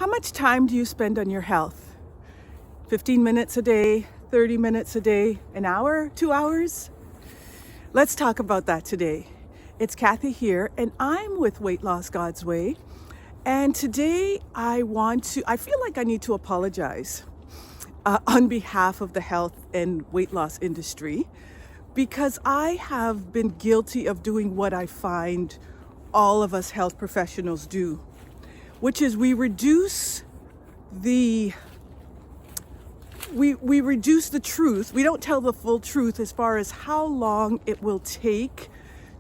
How much time do you spend on your health? 15 minutes a day, 30 minutes a day, an hour, 2 hours? Let's talk about that today. It's Kathy here, and I'm with Weight Loss God's Way. And today I feel like I need to apologize on behalf of the health and weight loss industry, because I have been guilty of doing what I find all of us health professionals do, which is we reduce the truth. We don't tell the full truth as far as how long it will take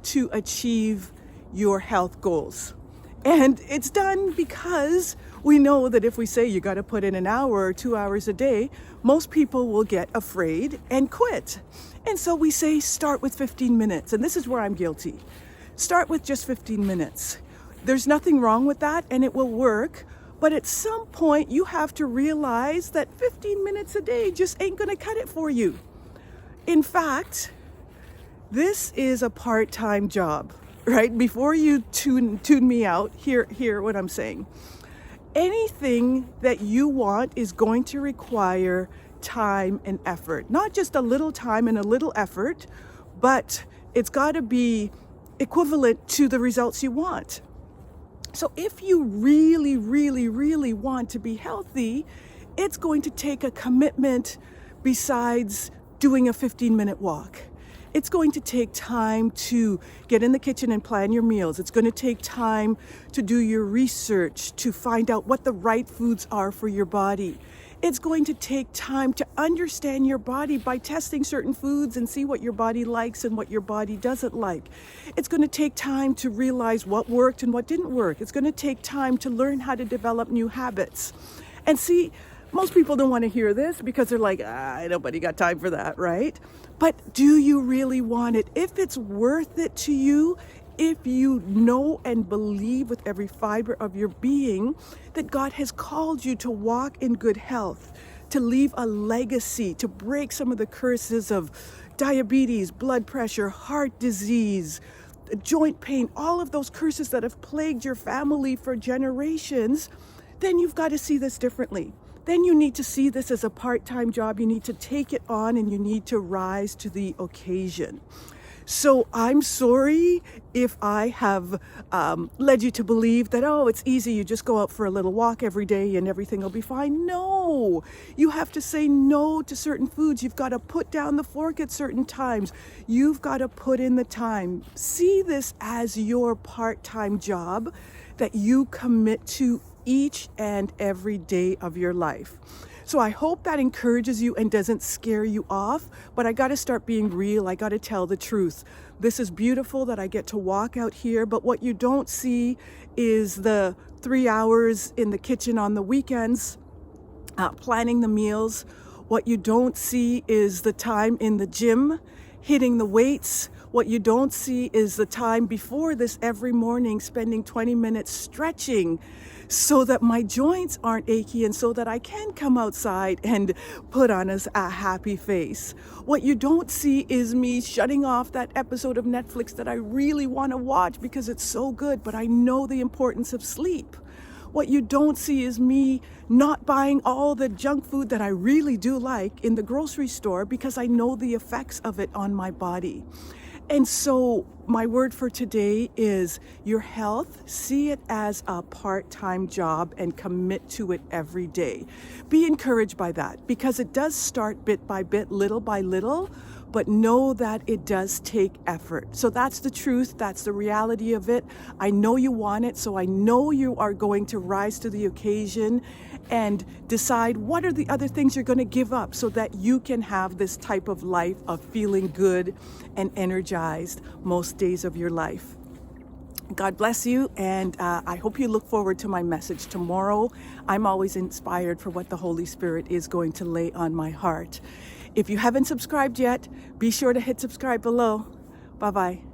to achieve your health goals. And it's done because we know that if we say you got to put in an hour or 2 hours a day, most people will get afraid and quit. And so we say start with 15 minutes. And this is where I'm guilty. Start with just 15 minutes. There's nothing wrong with that, and it will work. But at some point, you have to realize that 15 minutes a day just ain't going to cut it for you. In fact, this is a part-time job, right? Before you tune me out, hear what I'm saying. Anything that you want is going to require time and effort. Not just a little time and a little effort, but it's got to be equivalent to the results you want. So if you really, really, really want to be healthy, it's going to take a commitment besides doing a 15-minute walk. It's going to take time to get in the kitchen and plan your meals. It's going to take time to do your research, to find out what the right foods are for your body. It's going to take time to understand your body by testing certain foods and see what your body likes and what your body doesn't like. It's going to take time to realize what worked and what didn't work. It's going to take time to learn how to develop new habits. And see, most people don't want to hear this because they're like, nobody got time for that, right? But do you really want it? If it's worth it to you, if you know and believe with every fiber of your being that God has called you to walk in good health, to leave a legacy, to break some of the curses of diabetes, blood pressure, heart disease, joint pain, all of those curses that have plagued your family for generations, then you've got to see this differently. Then you need to see this as a part-time job. You need to take it on and you need to rise to the occasion. So I'm sorry if I have led you to believe that, it's easy. You just go out for a little walk every day and everything will be fine. No, you have to say no to certain foods. You've got to put down the fork at certain times. You've got to put in the time. See this as your part-time job that you commit to each and every day of your life. So I hope that encourages you and doesn't scare you off, but I got to start being real. I got to tell the truth. This is beautiful that I get to walk out here, but what you don't see is the 3 hours in the kitchen on the weekends, planning the meals. What you don't see is the time in the gym, hitting the weights. What you don't see is the time before this every morning, spending 20 minutes stretching so that my joints aren't achy and so that I can come outside and put on a happy face. What you don't see is me shutting off that episode of Netflix that I really want to watch because it's so good, but I know the importance of sleep. What you don't see is me not buying all the junk food that I really do like in the grocery store because I know the effects of it on my body. And so my word for today is your health. See it as a part-time job and commit to it every day. Be encouraged by that because it does start bit by bit, little by little, but know that it does take effort. So that's the truth. That's the reality of it. I know you want it, so I know you are going to rise to the occasion and decide what are the other things you're going to give up so that you can have this type of life of feeling good and energized most days of your life. God bless you, and I hope you look forward to my message tomorrow. I'm always inspired for what the Holy Spirit is going to lay on my heart. If you haven't subscribed yet, be sure to hit subscribe below. Bye-bye.